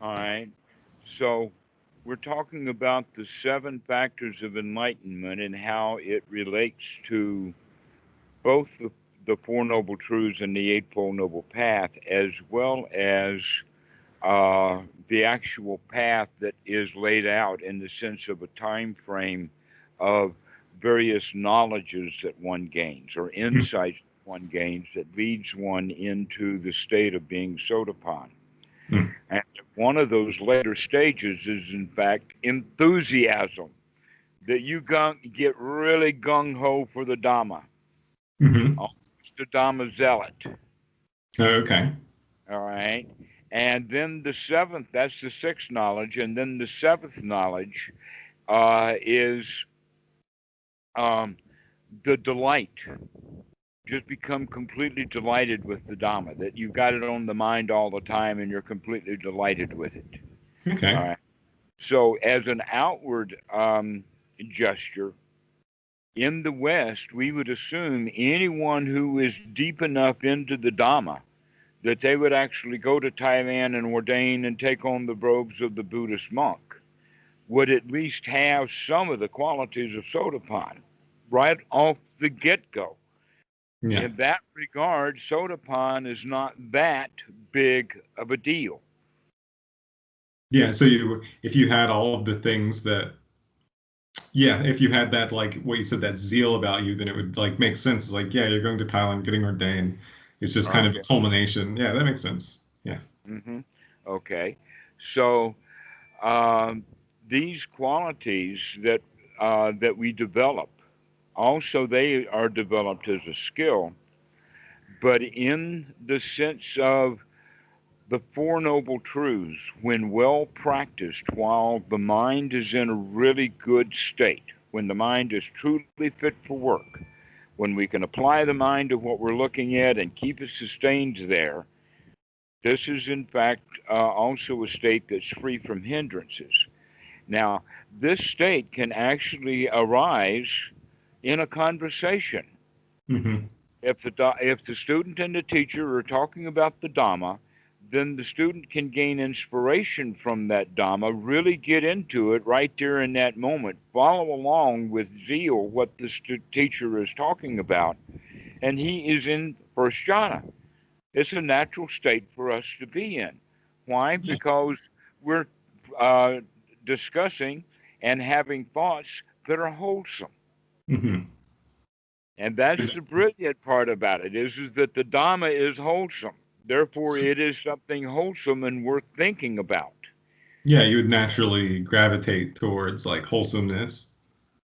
All right. So we're talking about the seven factors of enlightenment and how it relates to both the Four Noble Truths and the Eightfold Noble Path, as well as the actual path that is laid out in the sense of a time frame of various knowledges that one gains or insights one gains that leads one into the state of being Sotapan. Mm. And one of those later stages is, in fact, enthusiasm, that you get really gung ho for the Dhamma, Mm-hmm. almost a Dhamma zealot. Okay. All right. And then the seventh, that's the sixth knowledge. And then the seventh knowledge is um, the delight. Just become completely delighted with the Dhamma, that you've got it on the mind all the time and you're completely delighted with it. All Okay. right. So, as an outward gesture, in the West, we would assume anyone who is deep enough into the Dhamma that they would actually go to Thailand and ordain and take on the robes of the Buddhist monk would at least have some of the qualities of Sotapan right off the get go. Yeah. In that regard, Sotapan is not that big of a deal. Yeah. So if you had all of the things that, yeah, if you had that, like what you said, that zeal about you, then it would like make sense. It's like, yeah, you're going to Thailand, getting ordained. It's just kind of a Okay. culmination. Yeah, that makes sense. Yeah. hmm Okay. So um, these qualities that we develop, also they are developed as a skill, but in the sense of the Four Noble Truths, when well practiced, while the mind is in a really good state, when the mind is truly fit for work, when we can apply the mind to what we're looking at and keep it sustained there, this is in fact also a state that's free from hindrances. Now, this state can actually arise in a conversation. Mm-hmm. If the student and the teacher are talking about the Dhamma, then the student can gain inspiration from that Dhamma, really get into it right there in that moment, follow along with zeal what the teacher is talking about, and he is in first jhana. It's a natural state for us to be in. Why? Yeah. Because we're uh, discussing and having thoughts that are wholesome. Mm-hmm. And that's the brilliant part about it is that the Dhamma is wholesome. Therefore, it is something wholesome and worth thinking about. Yeah, you would naturally gravitate towards like wholesomeness.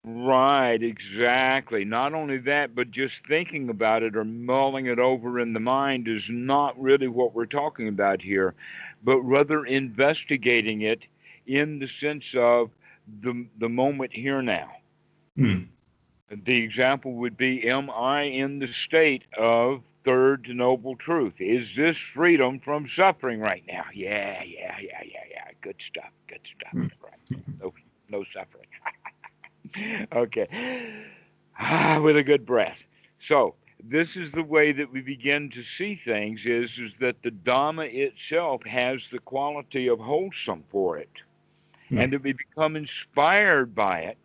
Right, exactly. Not only that, but just thinking about it or mulling it over in the mind is not really what we're talking about here, but rather investigating it in the sense of the moment here now. Mm. The example would be, am I in the state of third noble truth? Is this freedom from suffering right now? Yeah, yeah, yeah, yeah, yeah. Good stuff. Good stuff. Mm. Right. No, no suffering. Okay. With a good breath. So this is the way that we begin to see things is that the Dhamma itself has the quality of wholesome for it, and Mm. that we become inspired by it.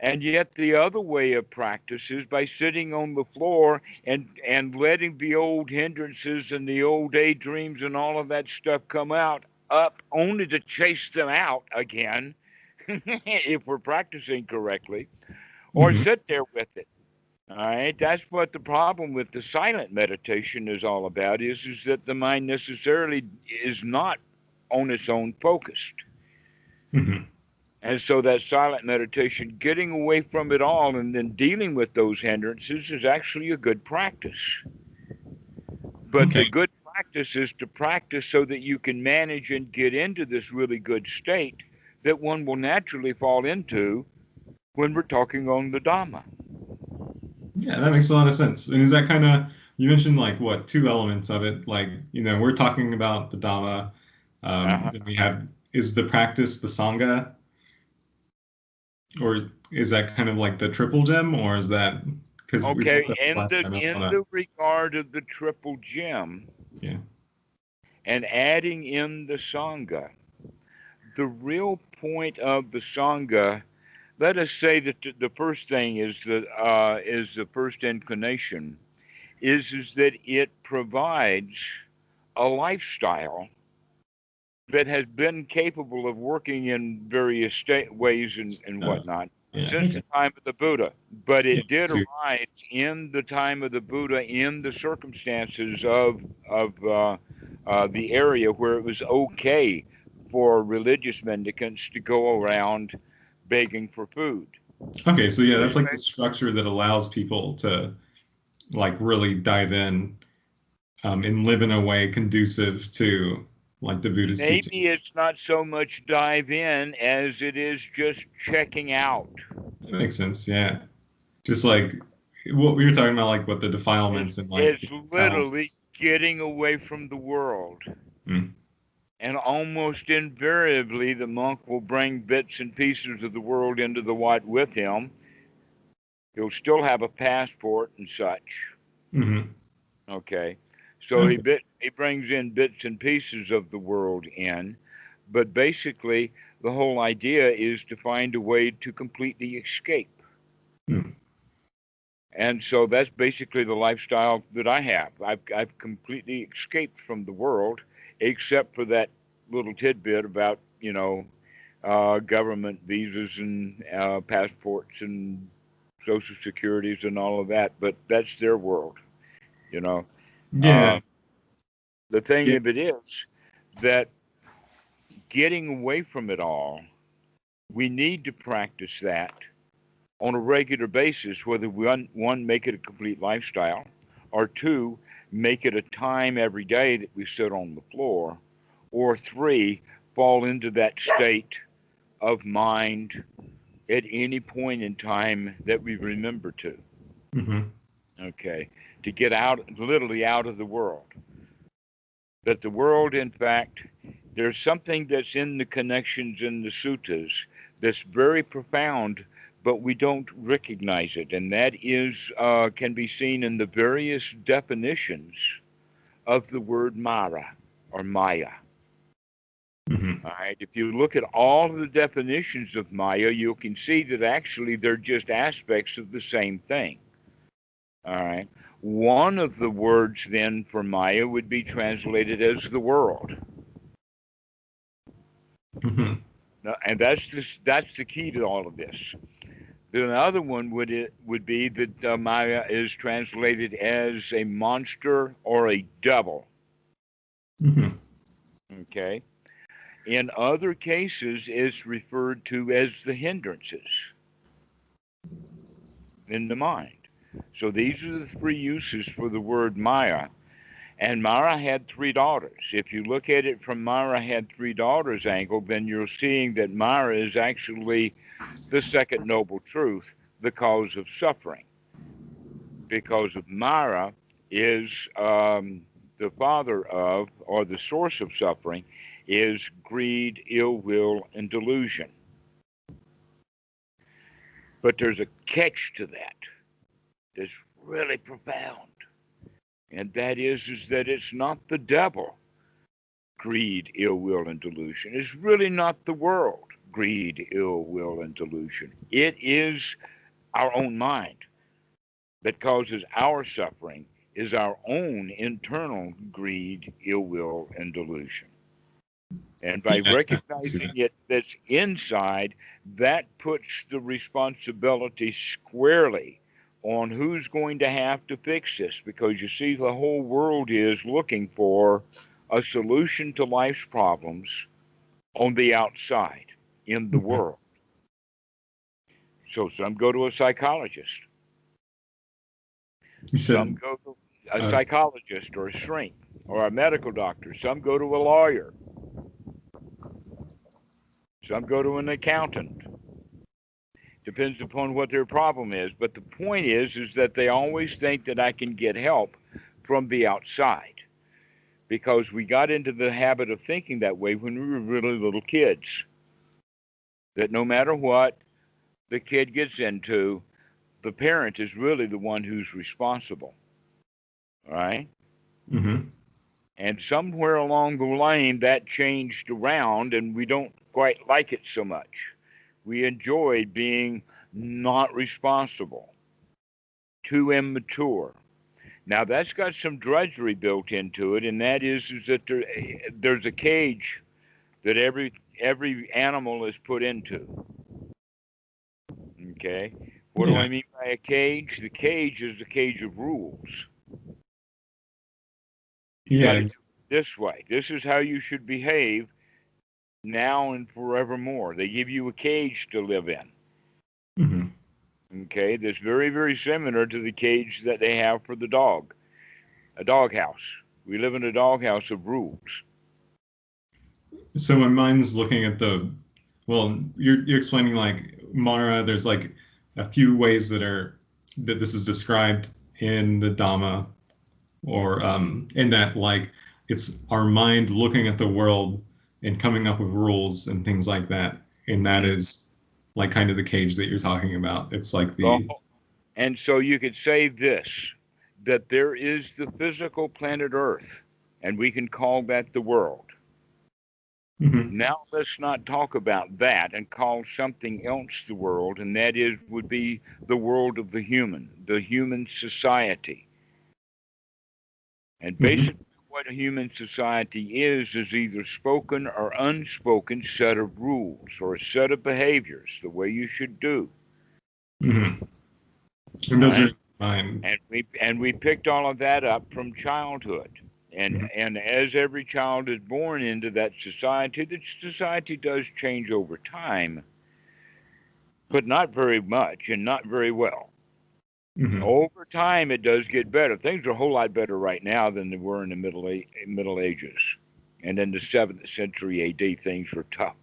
And yet the other way of practice is by sitting on the floor and letting the old hindrances and the old daydreams and all of that stuff come out up only to chase them out again if we're practicing correctly, or Mm-hmm. sit there with it. All right, that's what the problem with the silent meditation is all about. Is that the mind necessarily is not on its own focused. Mm-hmm. And so that silent meditation, getting away from it all and then dealing with those hindrances is actually a good practice. But Okay. the good practice is to practice so that you can manage and get into this really good state that one will naturally fall into when we're talking on the Dhamma. Yeah, that makes a lot of sense. And is that kind of, you mentioned like what, two elements of it? Like, we're talking about the Dhamma. Uh-huh. Then we have, is the practice the Sangha? Or is that kind of like the triple gem? Or is that, because we talked Okay, about it last time, I don't in want the regard of the triple gem, to, yeah. and adding in the Sangha. The real point of the Sangha, let us say that the first thing is the first inclination, is that it provides a lifestyle that has been capable of working in various ways and Uh, whatnot yeah. since the Okay. time of the Buddha. But Yeah. it did So, arise in the time of the Buddha in the circumstances of the area where it was okay for religious mendicants to go around begging for food. okay. So yeah, that's like Okay. the structure that allows people to like really dive in and live in a way conducive to like the Buddhist Maybe teachings. it's not so much dive in as it is just checking out. That makes sense. Yeah. Just like what we were talking about, like what the It's, defilements and like it's the literally talents. getting away from the world. Mm. And almost invariably, the monk will bring bits and pieces of the world into the wat with him. He'll still have a passport and such. Hmm. Okay. So Okay. he brings in bits and pieces of the world in. But basically, the whole idea is to find a way to completely escape. Mm. And so that's basically the lifestyle that I have. I've completely escaped from the world, except for that little tidbit about, government visas and passports and social securities and all of that. But that's their world, you know. Yeah. Uh, the thing Yeah. of it is that getting away from it all, we need to practice that on a regular basis, whether one make it a complete lifestyle, or two, make it a time every day that we sit on the floor, or three, fall into that state of mind at any point in time that we remember to. Hmm. Okay, to get out, literally out of the world. That the world, in fact, there's something that's in the connections in the suttas that's very profound, but we don't recognize it, and that is can be seen in the various definitions of the word Mara or Maya. Hmm. All right, if you look at all of the definitions of Maya, you can see that actually they're just aspects of the same thing. All right. One of the words then for Maya would be translated as the world. Hmm. Now, and that's the key to all of this. Then another one would be that Maya is translated as a monster or a devil. Hmm. Okay. In other cases, it's referred to as the hindrances in the mind. So these are the three uses for the word Maya. And Mara had three daughters. If you look at it from Mara had three daughters angle, then you're seeing that Mara is actually the second noble truth, the cause of suffering. Because of Mara is the father of, or the source of suffering, is greed, ill will, and delusion. But there's a catch to that that's really profound. And that is that it's not the devil, greed, ill will, and delusion. It's really not the world, greed, ill will, and delusion. It is our own mind that causes our suffering, is our own internal greed, ill will, and delusion. And by Yeah. I see recognizing that. it that's inside, that puts the responsibility squarely on who's going to have to fix this. Because you see, the whole world is looking for a solution to life's problems on the outside, in the Mhm. world. So some go to a psychologist, You some said, go to a uh, psychologist or a shrink or a medical doctor, some go to a lawyer, some go to an accountant. Depends upon what their problem is. But the point is that they always think that I can get help from the outside because we got into the habit of thinking that way when we were really little kids. That no matter what the kid gets into, the parent is really the one who's responsible. All right. hmm And somewhere along the lane, that changed around, and we don't quite like it so much. We enjoy being not responsible, too immature. Now, that's got some drudgery built into it, and that is that there's a cage that every animal is put into. Okay, what do I Yeah. mean by a cage? The cage is a cage of rules. You got Yeah. to do it this way. This is how you should behave now and forevermore. They give you a cage to live in. Mhm. Okay, that's very, very similar to the cage that they have for the dog, a doghouse. We live in a doghouse of rules. So my mind's looking at well, you're explaining like Mara, there's like a few ways that this is described in the Dhamma, or in that like it's our mind looking at the world and coming up with rules and things like that. And that Mm. is like kind of the cage that you're talking about. It's like Oh, the and so you could say this, that there is the physical planet Earth, and we can call that the world. Mhm. Now let's not talk about that and call something else the world, and that is would be the world of the human society. And Mhm. basically what a human society is either spoken or unspoken set of rules or a set of behaviors, the way you should do. Mhm. All And those are right? fine. And we picked all of that up from childhood. And Mhm. and as every child is born into that society, the society does change over time, but not very much and not very well. Mhm. Over time, it does get better. Things are a whole lot better right now than they were in the Middle Ages, and in the 7th century A.D. Things were tough.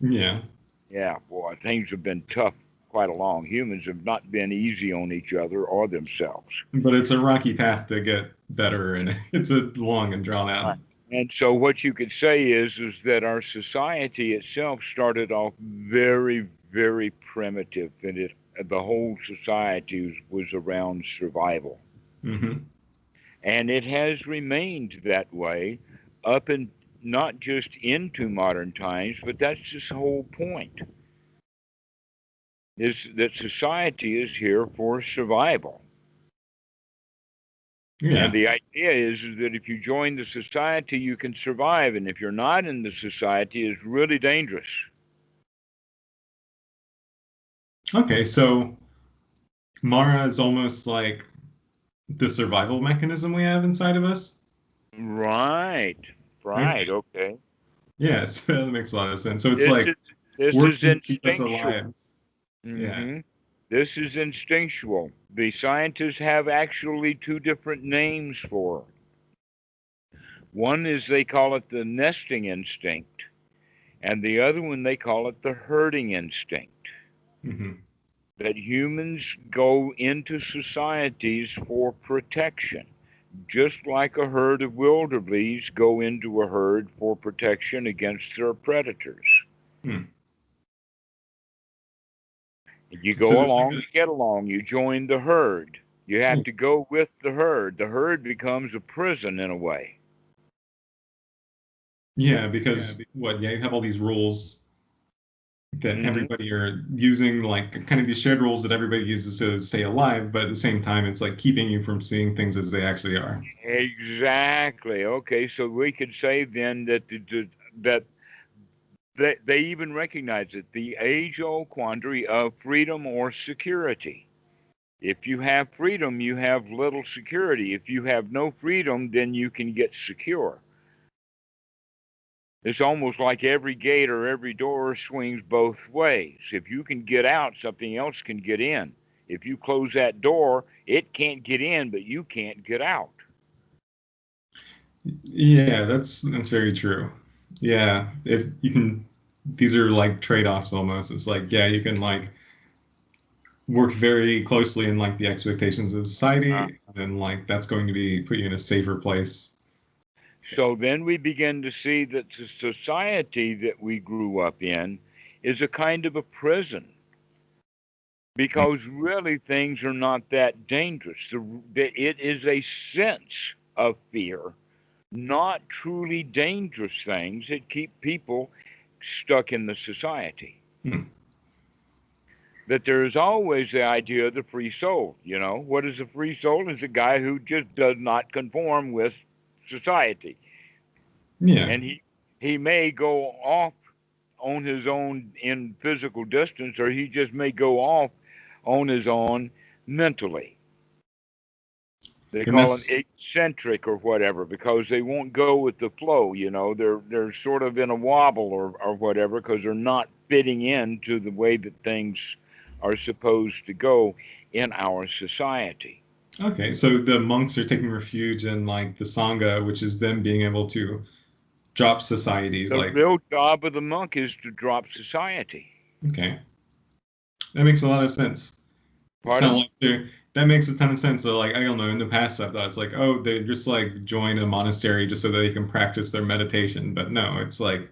Yeah. Yeah, boy, things have been tough quite along. Humans have not been easy on each other or themselves. But it's a rocky path to get better, and it's a long and drawn Right. out. And so what you could say is that our society itself started off very, very primitive, and the whole society was around survival. Hmm. And it has remained that way up and not just into modern times, but that's this whole point, is that society is here for survival. And Yeah. the idea is that if you join the society, you can survive. And if you're not in the society, it's really dangerous. Okay, so Mara is almost like the survival mechanism we have inside of us. Right. Right. Okay. Okay. Yes, that makes a lot of sense. So it's This like is this is working to keep us instinctual. alive. Yeah. hmm This is instinctual. The scientists have actually two different names for it. One is they call it the nesting instinct, and the other one they call it the herding instinct. Hmm. That humans go into societies for protection, just like a herd of wildebeest go into a herd for protection against their predators. Hmm. You So go this along to get along. You join the herd. You have yeah, to go with the herd. The herd becomes a prison in a way. yeah, because what? Yeah, you have all these rules that hmm everybody are using, like kind of these shared rules that everybody uses to stay alive, but at the same time, it's like keeping you from seeing things as they actually are. Exactly. Okay, so we could say then that they even recognize it, the age-old quandary of freedom or security. If you have freedom, you have little security. If you have no freedom, then you can get secure. It's almost like every gate or every door swings both ways. If you can get out, something else can get in. If you close that door, it can't get in, but you can't get out. Yeah, that's very true. Yeah, if you can, these are like trade-offs almost. It's like, yeah, you can like work very closely in like the expectations of Uh, society, and like that's going to be put you in a safer place. so then we begin to see that the society that we grew up in is a kind of a prison because really things are not that dangerous. It is a sense of fear, not truly dangerous things that keep people stuck in the society. Hmm. That there is always the idea of the free soul. You know, what is a free soul? Is a guy who just does not conform with society, Yeah. and he may go off on his own in physical distance, or he just may go off on his own mentally. They And call them that's eccentric or whatever because they won't go with the flow. You know, they're sort of in a wobble or whatever because they're not fitting into the way that things are supposed to go in our society. okay. So the monks are taking refuge in like the Sangha, which is them being able to drop society. The Like, real job of the monk is to drop society. okay, that makes a lot of sense. It's not Pardon? like they're that makes a ton of sense. So like I don't know, in the past I thought it's like, oh, they just like join a monastery just so that they can practice their meditation. But no, it's like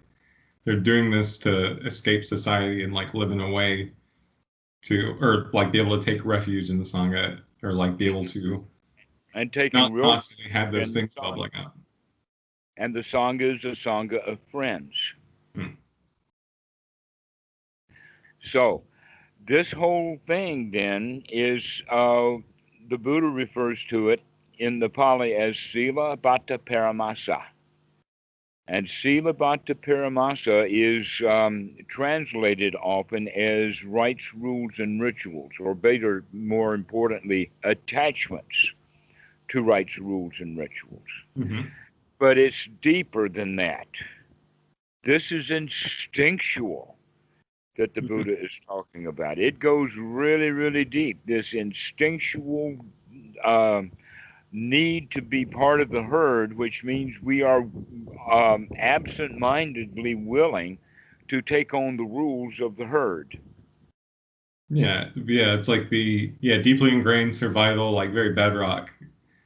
they're doing this to escape society and like live in a way to or like be able to take refuge in the Sangha or like be able to And taking not real constantly have those in the things sangha. bubbling up. And the sangha is a sangha of friends. Hmm. So this whole thing then is the Buddha refers to it in the Pali as Sila Bhatta Paramasa. And Sila Bhatta Paramasa is translated often as rites, rules, and rituals, or better, more importantly, attachments to rites, rules, and rituals. Mm-hmm. But it's deeper than that. This is instinctual that the Mm-hmm. Buddha is talking about. It goes really, really deep. This instinctual uh, need to be part of the herd, which means we are absent mindedly willing to take on the rules of the herd. Yeah, yeah, it's like the deeply ingrained survival, like very bedrock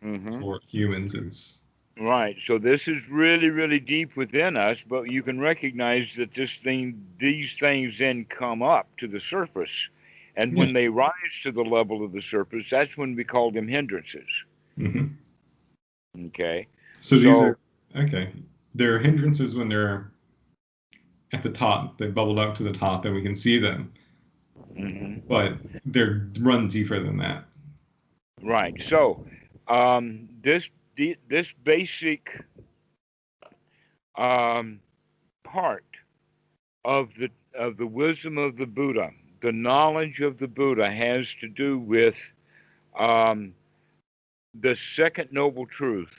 Hmm. for humans. It's Right. So this is really, really deep within us, but you can recognize that these things then come up to the surface. And yeah. when they rise to the level of the surface, that's when we call them hindrances. Hmm. Okay. So these So, are okay. There are hindrances when they're at the top. They bubbled up to the top, and we can see them, mhm. but they're run deeper than that. Right. So, this basic um, part of the wisdom of the Buddha, the knowledge of the Buddha, has to do with um, the second noble truth,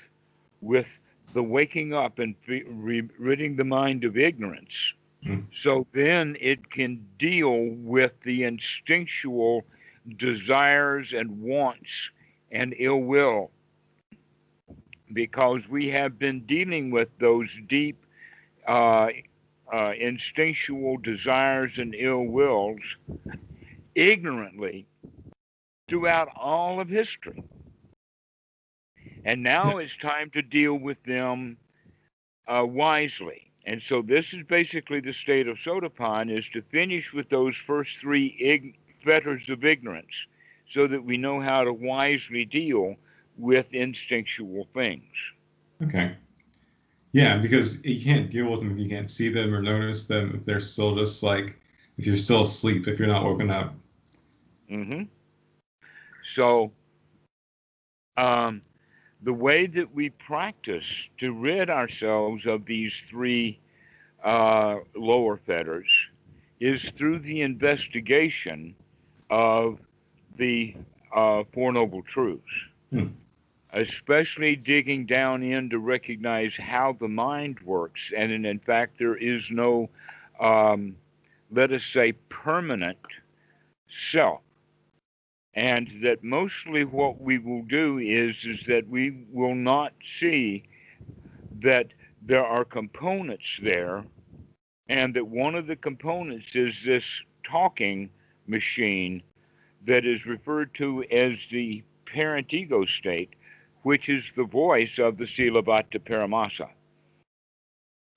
with the waking up and ridding the mind of ignorance. Mm. So then it can deal with the instinctual desires and wants and ill will, because we have been dealing with those deep uh, instinctual desires and ill wills ignorantly throughout all of history. And Yeah. now it's time to deal with them wisely. And so this is basically the state of Sotapan, is to finish with those first three fetters of ignorance so that we know how to wisely deal with instinctual things. Okay. Yeah, because you can't deal with them if you can't see them or notice them if they're still just like if you're still asleep, if you're not woken up. Hmm. So um, the way that we practice to rid ourselves of these three lower fetters is through the investigation of the Four Noble Truths, Hmm. especially digging down in to recognize how the mind works. And in fact, there is no, um, let us say, permanent self. And that mostly what we will do is that we will not see that there are components there, and that one of the components is this talking machine that is referred to as the parent ego state, which is the voice of the Silabhata Paramasa.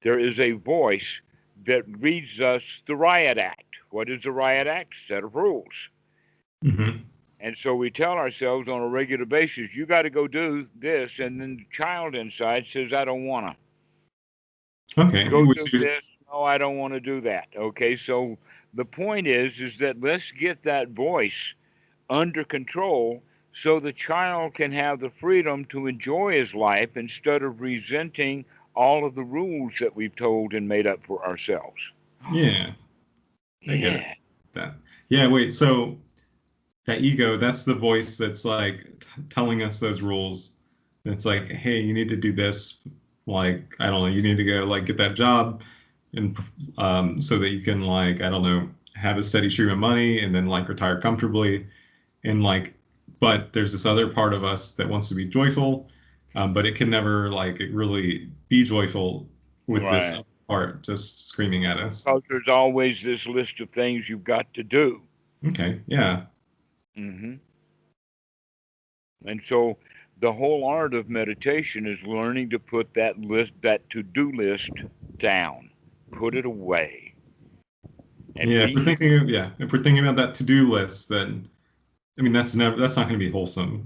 There is a voice that reads us the riot act. What is the riot act? Set of rules. Hmm. And so we tell ourselves on a regular basis, you got to go do this. And then the child inside says, I don't want to. Okay. Go do So this. No, I don't want to do that. Okay. So the point is that let's get that voice under control so the child can have the freedom to enjoy his life instead of resenting all of the rules that we've told and made up for ourselves. yeah, I get it. Yeah. That. Yeah. Wait. So that ego, that's the voice that's like telling us those rules. It's like, hey, you need to do this. Like, I don't know, you need to go like get that job, and so that you can like, I don't know, have a steady stream of money and then like retire comfortably. And like, but there's this other part of us that wants to be joyful, but it can never like really be joyful with this Right. other part just screaming at us. Because there's always this list of things you've got to do. Okay, yeah, Hmm. And so the whole art of meditation is learning to put that list, that to-do list down, put it away, and yeah. be. If we're thinking about that to-do list, then I mean that's not going to be wholesome.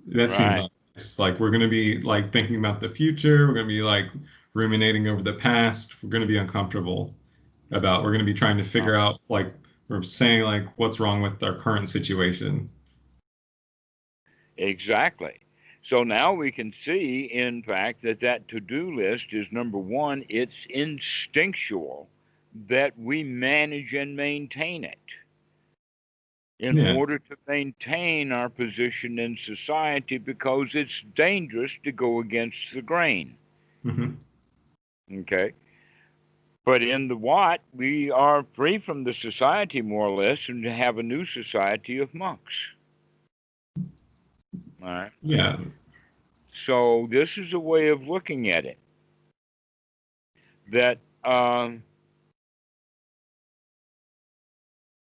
That seems Right. obvious. Like we're going to be like thinking about the future. We're going to be like ruminating over the past. We're going to be uncomfortable about. We're going to be trying to Uh, figure out like we're saying like what's wrong with our current situation. exactly. So now we can see, in fact, that that to-do list is number one. It's instinctual that we manage and maintain it in Yeah. order to maintain our position in society because it's dangerous to go against the grain. Hmm. Okay. But in the Wat, we are free from the society more or less and have a new society of monks. All right. Yeah. So this is a way of looking at it that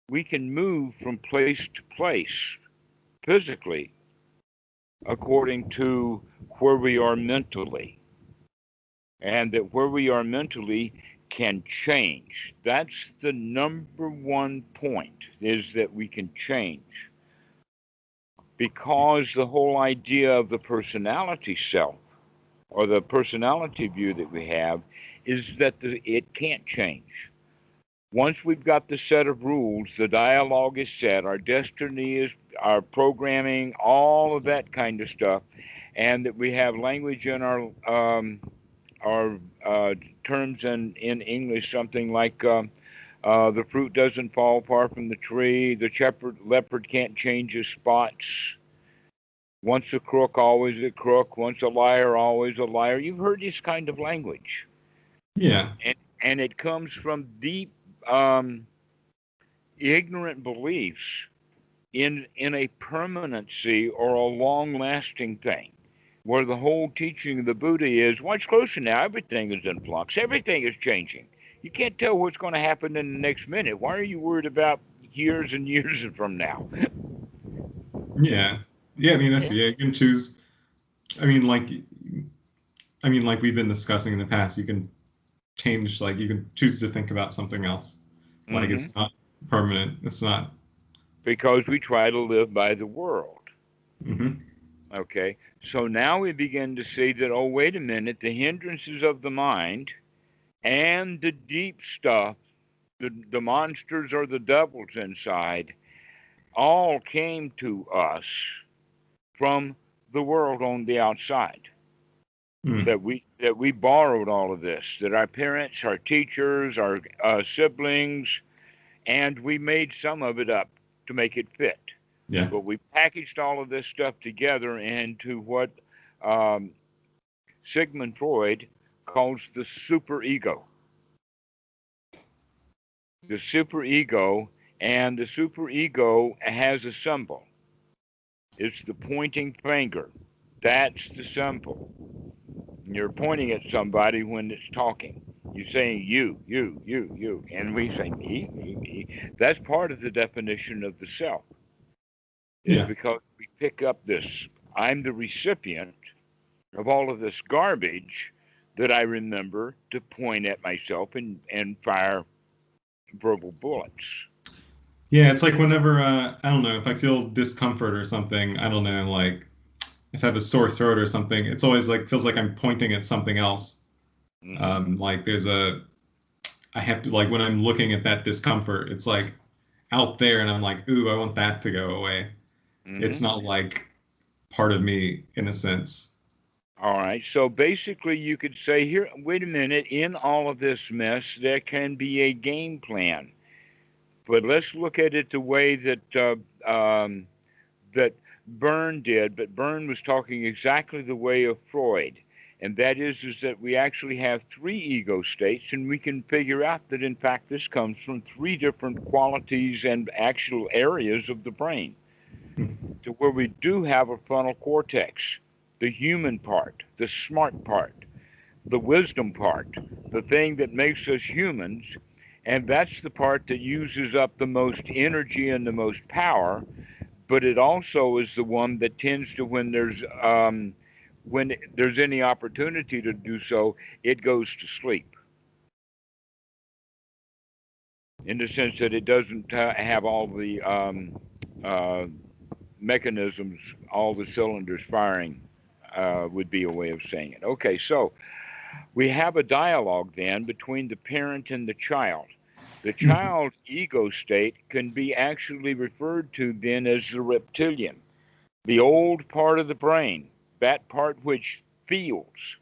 we can move from place to place physically according to where we are mentally, and that where we are mentally can change. That's the number one point, is that we can change, because the whole idea of the personality self or the personality view that we have is that it can't change. Once we've got the set of rules, the dialogue is set, our destiny is, our programming, all of that kind of stuff, and that we have language in our terms in English, something like the fruit doesn't fall far from the tree, the leopard can't change his spots. Once a crook, always a crook. Once a liar, always a liar. You've heard this kind of language, Yeah. and it comes from deep, um, ignorant beliefs in a permanency or a long-lasting thing, where the whole teaching of the Buddha is, watch closer now. Everything is in flux. Everything is changing. You can't tell what's going to happen in the next minute. Why are you worried about years and years from now? Yeah. Yeah. I mean, that's Yeah. yeah. You can choose. I mean, like, I mean, like we've been discussing in the past, you can change. Like, you can choose to think about something else. Like, Hmm. it's not permanent. It's not. Because we try to live by the world. Hmm. Okay, so now we begin to see that, oh, wait a minute, the hindrances of the mind and the deep stuff, the monsters or the devils inside, all came to us from the world on the outside. Mm. That we borrowed all of this, that our parents, our teachers, our siblings, and we made some of it up to make it fit. Yeah. But we packaged all of this stuff together into what um, Sigmund Freud calls the superego. The superego, and the superego has a symbol. It's the pointing finger. That's the symbol. You're pointing at somebody when it's talking. You're saying you, and we say me. That's part of the definition of the self, is Yeah. because we pick up this. I'm the recipient of all of this garbage that I remember to point at myself and fire verbal bullets. Yeah, it's like whenever I don't know if I feel discomfort or something. I don't know, like if I have a sore throat or something. It's always like feels like I'm pointing at something else. Mm-hmm. Like there's a I have to like when I'm looking at that discomfort, it's like out there, and I'm like, ooh, I want that to go away. It's Mm-hmm. not like part of me in a sense. All right. So basically, you could say here, wait a minute, in all of this mess, there can be a game plan. But let's look at it the way that Byrne did. But Byrne was talking exactly the way of Freud, and that is that we actually have three ego states, and we can figure out that in fact this comes from three different qualities and actual areas of the brain, to where we do have a frontal cortex, the human part, the smart part, the wisdom part, the thing that makes us humans, and that's the part that uses up the most energy and the most power. But it also is the one that tends to, when there's any opportunity to do so, it goes to sleep. In the sense that it doesn't have all the uh, mechanisms, all the cylinders firing, would be a way of saying it. Okay, so we have a dialogue then between the parent and the child. The Mhm. child's ego state can be actually referred to then as the reptilian, the old part of the brain, that part which feels.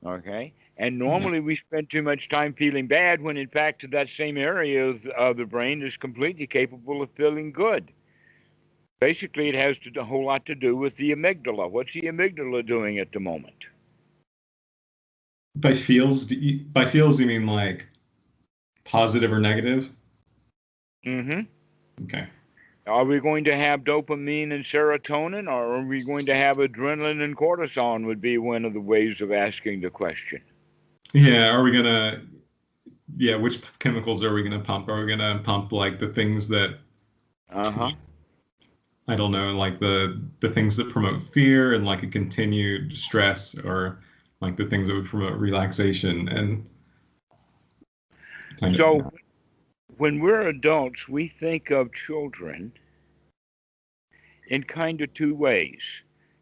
Okay? And Yeah. normally we spend too much time feeling bad when in fact that same area of the brain is completely capable of feeling good. Basically, it has a whole lot to do with the amygdala. What's the amygdala doing at the moment? By feels you mean like positive or negative? Mm-hmm. Okay. Are we going to have dopamine and serotonin, or are we going to have adrenaline and cortisol? Would be one of the ways of asking the question. Yeah, are we gonna yeah, which chemicals are we gonna pump? Are we gonna pump like the things that Uh huh. I don't know, like the things that promote fear and like a continued stress, or like the things that would promote relaxation and kind of So when we're adults, we think of children in kind of two ways: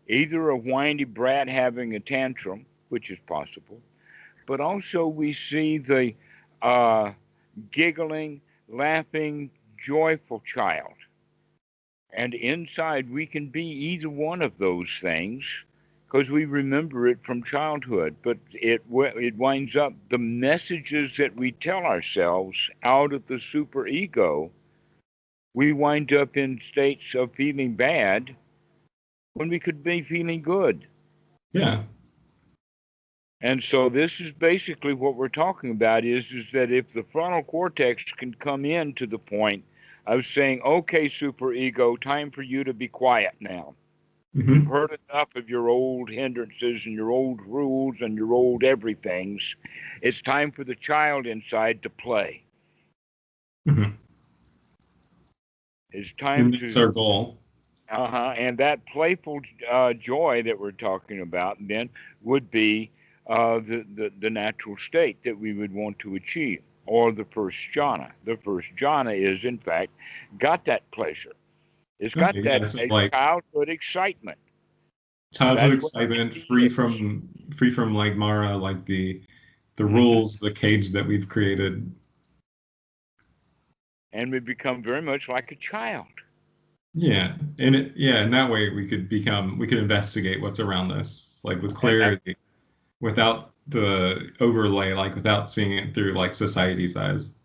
either a whiny brat having a tantrum, which is possible, but also we see the uh, giggling, laughing, joyful child. And inside, we can be either one of those things because we remember it from childhood. But it winds up the messages that we tell ourselves out of the superego. We wind up in states of feeling bad when we could be feeling good. yeah. And so this is basically what we're talking about is that if the frontal cortex can come in to the point of saying, okay, superego, time for you to be quiet now. You've Hmm. heard enough of your old hindrances and your old rules and your old everythings. It's time for the child inside to play. Hmm. It's time And that's to, our goal. and that playful joy that we're talking about then would be the natural state that we would want to achieve, or the first jhana. The first jhana is, in fact, got that pleasure. It's got Okay, that yeah, so like childhood excitement. childhood That's what excitement, baby is. free from like Mara, like the Hmm. rules, the cage that we've created. And we become very much like a child. Yeah, in that way we could investigate what's around us, like with And that, clarity, without the overlay, like without seeing it through like society's eyes.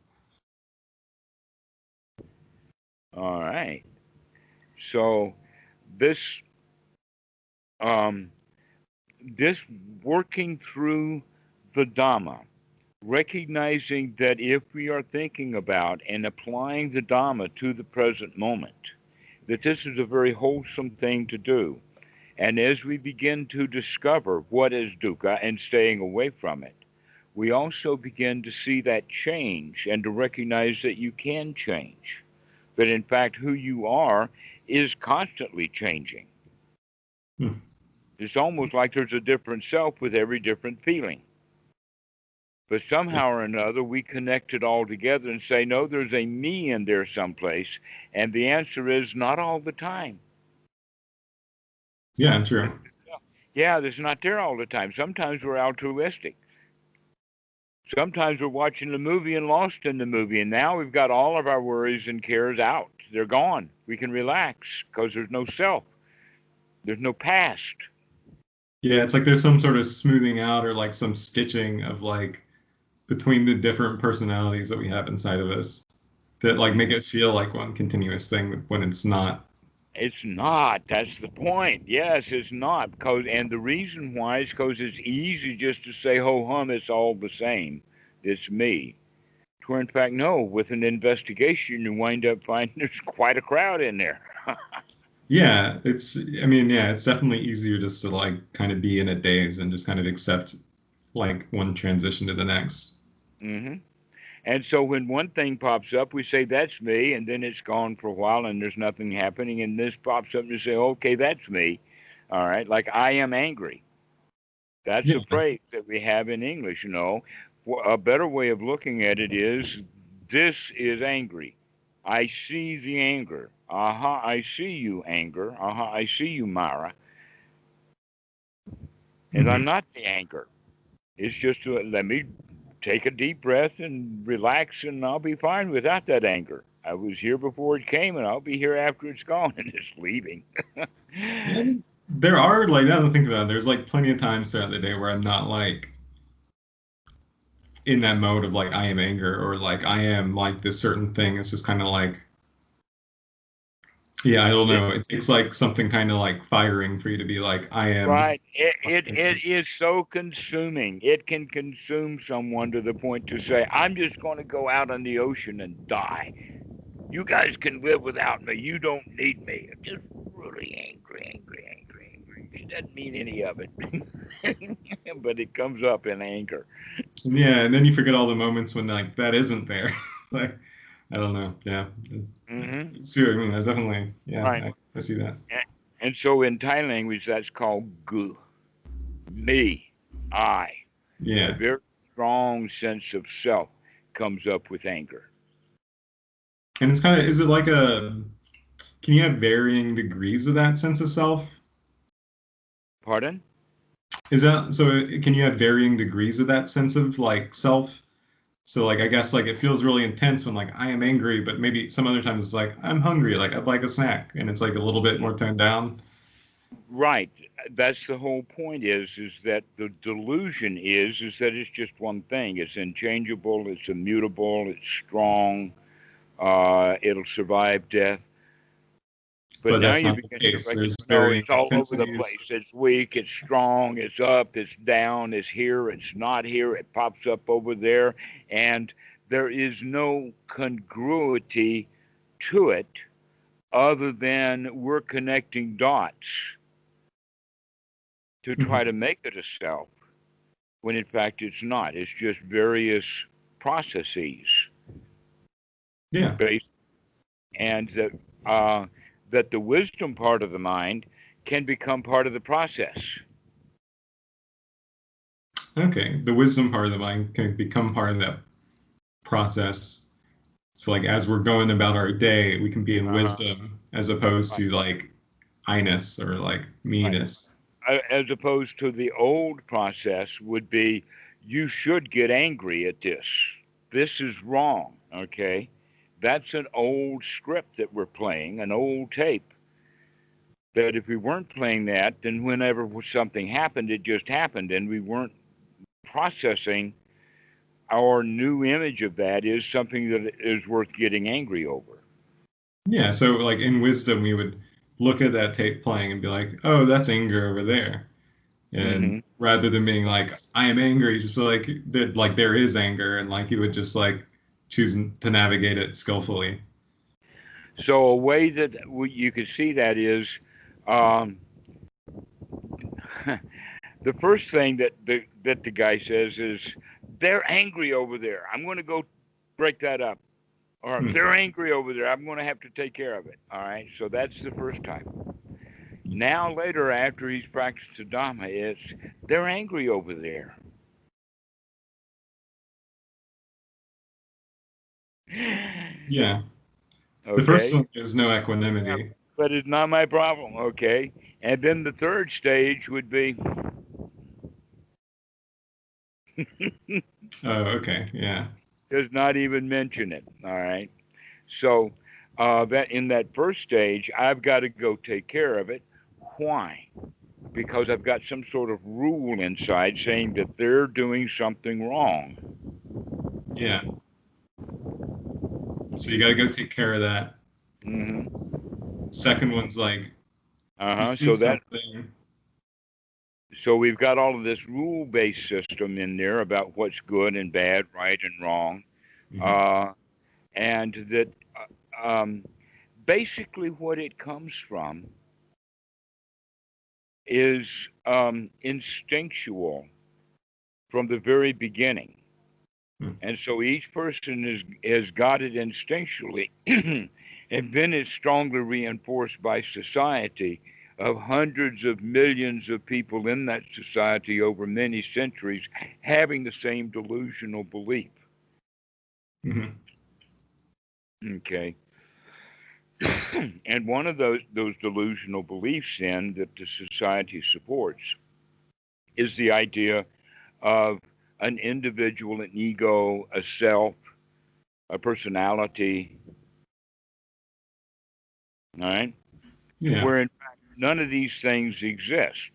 all right. So this um, this working through the Dhamma, recognizing that if we are thinking about and applying the Dhamma to the present moment, that this is a very wholesome thing to do. And as we begin to discover what is dukkha and staying away from it, we also begin to see that change and to recognize that you can change. That in fact, who you are is constantly changing. Hmm. It's almost like there's a different self with every different feeling. But somehow or another, we connect it all together and say, no, there's a me in there someplace. And the answer is not all the time. Yeah, true. Yeah, there's not there all the time. Sometimes we're altruistic. Sometimes we're watching the movie and lost in the movie. And now we've got all of our worries and cares out. They're gone. We can relax because there's no self, there's no past. Yeah, it's like there's some sort of smoothing out or like some stitching of like between the different personalities that we have inside of us that like make Hmm. it feel like one continuous thing when it's not. It's not. That's the point. Yes, it's not. Because, and the reason why is because it's easy just to say, ho hum, it's all the same. It's me. Where in fact, no, with an investigation, you wind up finding there's quite a crowd in there. Yeah, it's I mean, yeah, it's definitely easier just to like kind of be in a daze and just kind of accept like one transition to the next. Hmm. And so when one thing pops up, we say, that's me, and then it's gone for a while and there's nothing happening, and this pops up and you say, okay, that's me. All right, like I am angry. That's a Yeah. phrase that we have in English, you know. A better way of looking at it is, this is angry. I see the anger. Aha, I see you, anger. Aha, I see you, Mara. And I'm Hmm. not the anger. It's just let me take a deep breath and relax, and I'll be fine without that anger. I was here before it came, and I'll be here after it's gone and it's leaving. Yeah, I mean, there are like now that I think about it, there's like plenty of times throughout the day where I'm not like in that mode of like I am anger or like I am like this certain thing. It's just kind of like yeah, I don't It, know. It takes like something kind of like firing for you to be like I am right. It this. is so consuming. It can consume someone to the point to say, I'm just going to go out in the ocean and die. You guys can live without me. You don't need me. I'm just really angry, angry, angry, angry. It doesn't mean any of it. But it comes up in anger. And yeah, and then you forget all the moments when like that isn't there. Like I don't know. Yeah. Hmm. See what I mean? I definitely yeah, Right. I see that. And so in Thai language, that's called gu, me, I. A Yeah. very strong sense of self comes up with anger. And it's kind of is it like a can you have varying degrees of that sense of self? Pardon? Is that so? Can you have varying degrees of that sense of like self? So like I guess like it feels really intense when like I am angry, but maybe some other times it's like I'm hungry, like I'd like a snack, and it's like a little bit more toned down. Right. That's the whole point is that the delusion is that it's just one thing. It's inchangeable, it's immutable, it's strong, it'll survive death. But But now that's you not the begin to case. recognize, There's no, varying it's all over the intensities. place. It's weak, it's strong, it's up, it's down, it's here, it's not here, it pops up over there, and there is no congruity to it other than we're connecting dots to try Mhm. to make it a self, when in fact it's not. It's just various processes Yeah. based, and that the wisdom part of the mind can become part of the process. Okay. The wisdom part of the mind can become part of that process. So like as we're going about our day, we can be in Uh-huh. wisdom as opposed Right, to like I-ness or like right. meanness. As opposed to the old process would be, you should get angry at this. This is wrong. Okay, that's an old script that we're playing, an old tape. That if we weren't playing that, then whenever something happened, it just happened, and we weren't processing our new image of that is something that is worth getting angry over. Yeah, so like in wisdom, we would look at that tape playing and be like, "Oh, that's anger over there," and Hmm. rather than being like, "I am angry," just be like there is anger, and like you would just like choose to navigate it skillfully. So a way that you could see that is, um, the first thing that the guy says is, "They're angry over there. I'm going to go break that up." Or, Hmm. "They're angry over there. I'm going to have to take care of it." All right. So that's the first time. Now later, after he's practiced the Dhamma, it's, "They're angry over there. Yeah. The first Okay? one is no Yeah, equanimity. but it's not my problem, okay? And then the third stage would be Oh, okay. Yeah. does not even mention it, all right? So that in that first stage, I've got to go take care of it. Why? Because I've got some sort of rule inside saying that they're doing something wrong. Yeah. So you got to go take care of that. Hmm. Second one's like you Uh-huh. see something. So we've got all of this rule-based system in there about what's good and bad, right and wrong, Hmm. uh, and that um, basically what it comes from is instinctual from the very beginning. And so each person has got it instinctually, and then it's strongly reinforced by society of hundreds of millions of people in that society over many centuries having the same delusional belief. Hmm. Okay. And one of those delusional beliefs then that the society supports is the idea of an individual, an ego, a self, a personality, all right? Yeah. Where in fact none of these things exist.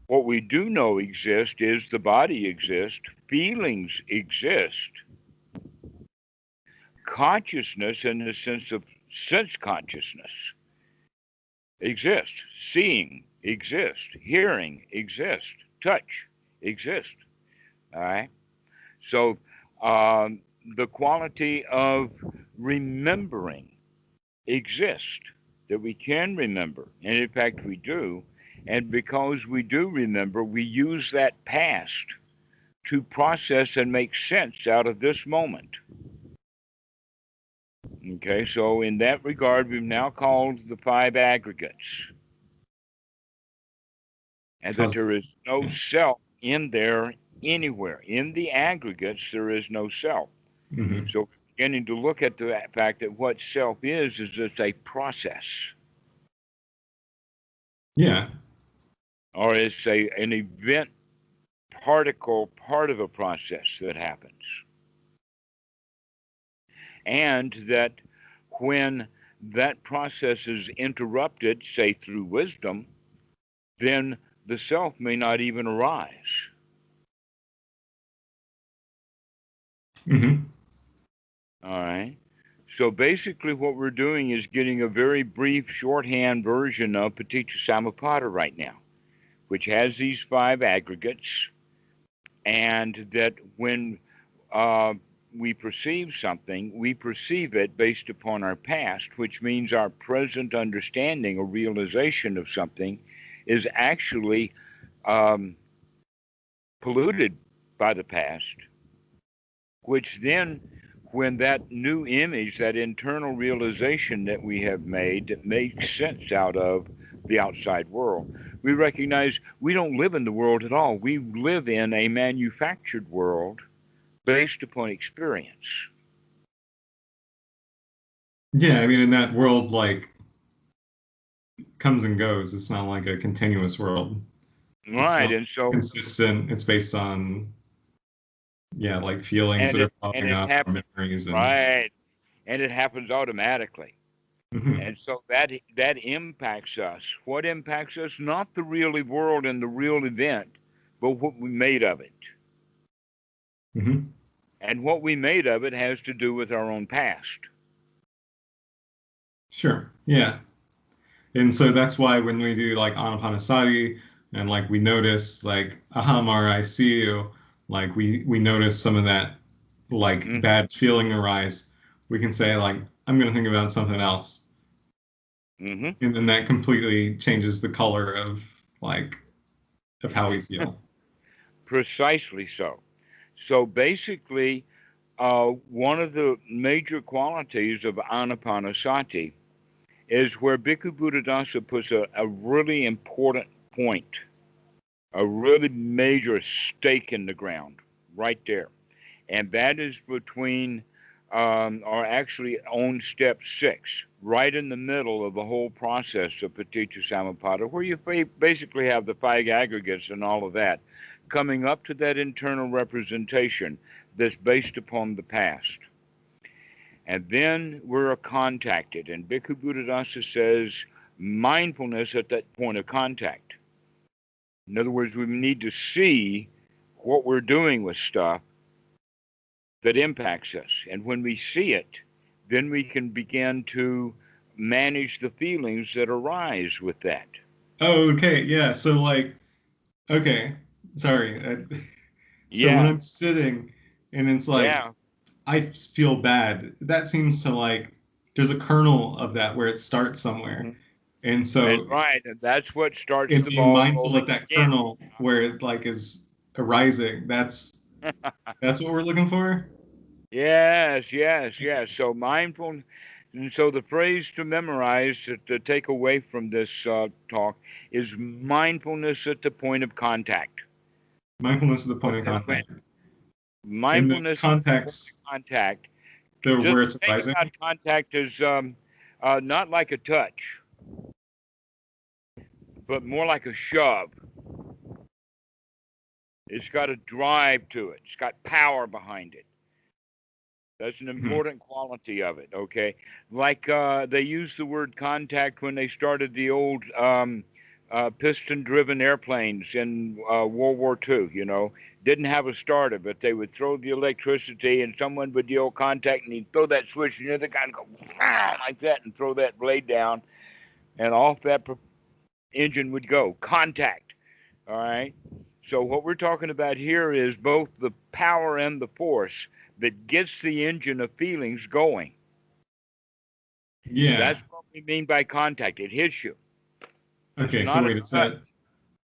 What we do know exists is the body exists, feelings exist, consciousness in the sense of sense consciousness exists, seeing exists, hearing exists, touch exists. All right. So um, the quality of remembering exist, that we can remember. And in fact, we do. And because we do remember, we use that past to process and make sense out of this moment. Okay, so in that regard, we've now called the five aggregates, and that How's there is no yeah. self in there anywhere. In the aggregates, there is no self. Hmm. So beginning to look at the fact that what self is it's a process, Yeah. or it's an event particle part of a process that happens. And that when that process is interrupted, say through wisdom, then the self may not even arise. Hmm. All right. So basically, what we're doing is getting a very brief shorthand version of Paticca Samuppada right now, which has these five aggregates, and that when uh, we perceive something, we perceive it based upon our past, which means our present understanding or realization of something is actually um, polluted by the past, which then, when that new image, that internal realization that we have made that makes sense out of the outside world, we recognize we don't live in the world at all. We live in a manufactured world based upon experience. Yeah. I mean, in that world, like comes and goes. It's not like a continuous world. It's Right, not and so consistent. It's based on yeah, like feelings that are and popping it up or happens memories and right, and it happens automatically. hmm. And so that impacts us. What impacts us? Not the real world and the real event, but what we made of it. Hmm. And what we made of it has to do with our own past. Sure. Yeah. And so that's why when we do like Anapanasati and like we notice like Ahamara, I see you, like we notice some of that like Mm-hmm. bad feeling arise, we can say like I'm gonna think about something else. Mm-hmm. And then that completely changes the color of like of how we feel. Precisely so. So basically, one of the major qualities of Anapanasati is where Bhikkhu Buddhadasa puts a really important point, a really major stake in the ground right there. And that is between are actually on step 6, right in the middle of the whole process of Paticca Samuppada, where you basically have the 5 aggregates and all of that, coming up to that internal representation that's based upon the past. And then we're contacted, and Bhikkhu Buddhadasa says mindfulness at that point of contact. In other words, we need to see what we're doing with stuff that impacts us. And when we see it, then we can begin to manage the feelings that arise with that. Oh, okay. Yeah. So like, okay. Sorry. So when Yeah, I'm sitting and it's like yeah, I feel bad, that seems to like there's a kernel of that where it starts somewhere. hmm And and so right, and that's what starts in the being ball mindful rolling of that again. kernel where it like is arising, that's what we're looking for. Yes, yes, Okay. yes. So mindful, and so the phrase to memorize to take away from this talk is mindfulness at the point of contact. Mindfulness is the point of Okay, when contact. In the mindfulness at the point context, of contact, the just where it's think arising. about contact as not like a touch, but more like a shove. It's got a drive to it. It's got power behind it. That's an Mhm. important quality of it. Okay, like they used the word contact when they started the old piston-driven airplanes in World War II. You know, didn't have a starter, but they would throw the electricity, and someone would deal contact, and he'd throw that switch, and the other guy would go like that, and throw that blade down, and off that engine would go. Contact. All right. So what we're talking about here is both the power and the force that gets the engine of feelings going. That's Yeah. what we mean by contact. It hits you. It's Okay. So not a wait, it's touch. that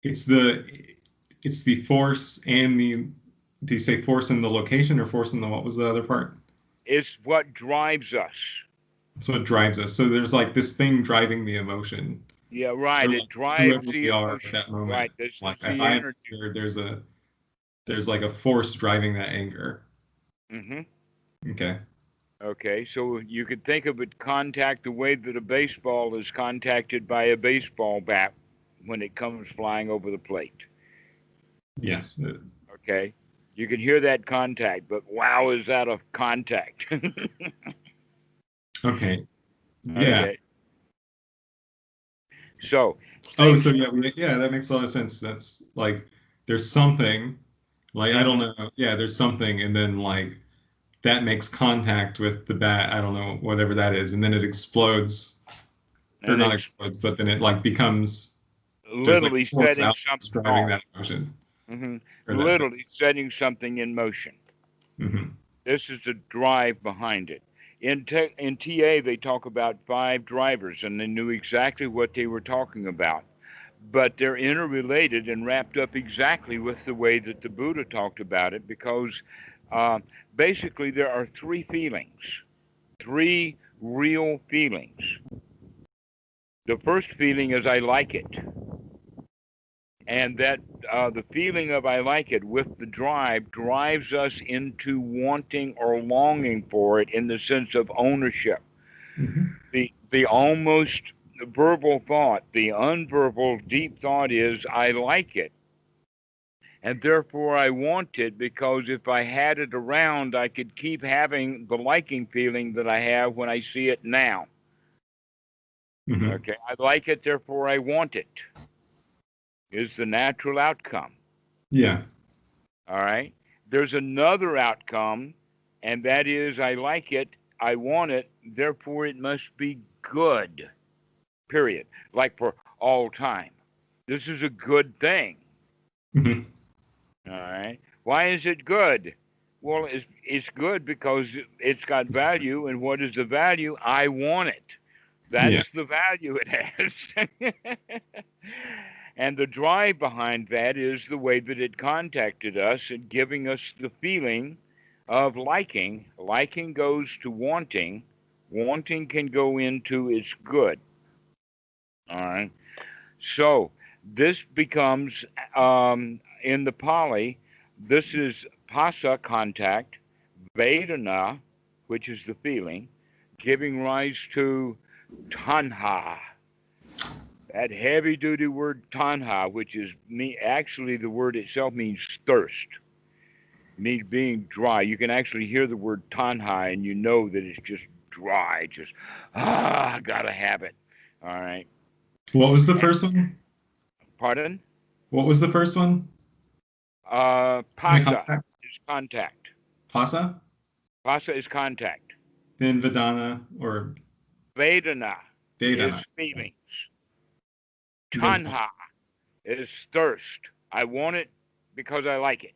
it's the force and the do you say force in the location or force in the what was the other part? It's what drives us. That's what drives us. So there's like this thing driving the emotion. Yeah, Or right. like It drives whoever the we are at emotion. that moment. Right. This is Like if the I am energy. anger, there's like a force driving that anger. Hmm. Okay. Okay. So you could think of it contact the way that a baseball is contacted by a baseball bat when it comes flying over the plate. Yes. Okay. You can hear that contact, but wow, is that a contact? Okay. Yeah. Okay. So Oh, things so yeah, start. yeah, that makes a lot of sense. That's like there's something, like I don't Hmm. know, yeah, there's something, and then like that makes contact with the bat, I don't know, whatever that is, and then it explodes, or And not it's explodes, but then it like becomes there's like literally a force setting out that's something driving off. that emotion Hmm. or that thing. Literally setting something in motion. Hmm. This is the drive behind it. In TA, they talk about 5 drivers, and they knew exactly what they were talking about. But they're interrelated and wrapped up exactly with the way that the Buddha talked about it, because uh, basically there are 3 feelings, 3 real feelings. The first feeling is I like it, and that the feeling of I like it with the drive drives us into wanting or longing for it in the sense of ownership. Hmm. The almost verbal thought, the unverbal deep thought is I like it, and therefore I want it, because if I had it around, I could keep having the liking feeling that I have when I see it now. Hmm. Okay, I like it, therefore I want it, is the natural outcome. Yeah. All right. There's another outcome, and that is I like it, I want it, therefore it must be good, period. Like for all time. This is a good thing. Hmm. All right. Why is it good? Well, it's good because it's got value, and what is the value? I want it. That's Yeah. the value it has. And the drive behind that is the way that it contacted us and giving us the feeling of liking. Liking goes to wanting. Wanting can go into it's good. All right. So this becomes in the Pali. This is Pasa contact, Vedana, which is the feeling, giving rise to tanha, that heavy duty word tanha, which is actually the word itself means thirst, means being dry. You can actually hear the word tanha and you know that it's just dry, just, I gotta have it. All right. What was the And, first one? pardon? What was the first one? The Pasa contact? is contact. Pasa? Pasa is contact. Then Vedana or Vedana is Vedana. feelings. Vedana. Tanha is thirst. I want it because I like it.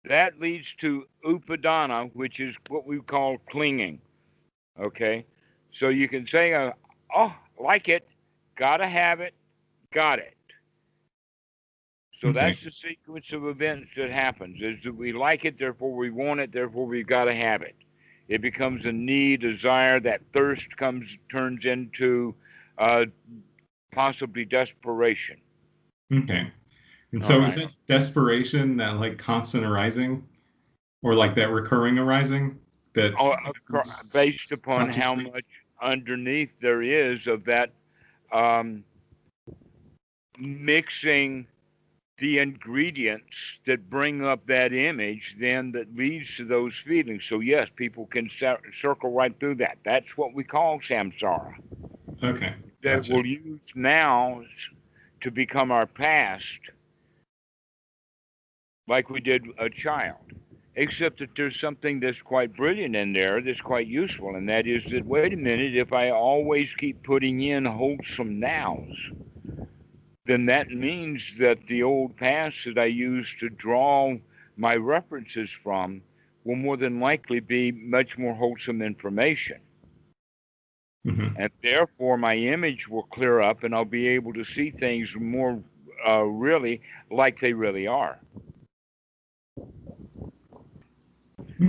That leads to upadana, which is what we call clinging. Okay? So you can say, oh, like it, gotta have it, got it. So that's Okay. the sequence of events that happens. Is that we like it, therefore we want it, therefore we've got to have it. It becomes a need, desire. That thirst turns into uh, possibly desperation. Okay. And All so is right. it desperation, that like constant arising, or like that recurring arising Oh, that's based upon how consciously? much underneath there is of that um, mixing the ingredients that bring up that image, then that leads to those feelings. So yes, people can circle right through that. That's what we call samsara. Okay. That Gotcha. we'll use now to become our past, like we did a child. Except that there's something that's quite brilliant in there that's quite useful, and that is that, wait a minute, if I always keep putting in wholesome nows, then that means that the old past that I used to draw my references from will more than likely be much more wholesome information. Hmm. And therefore, my image will clear up and I'll be able to see things more really like they really are.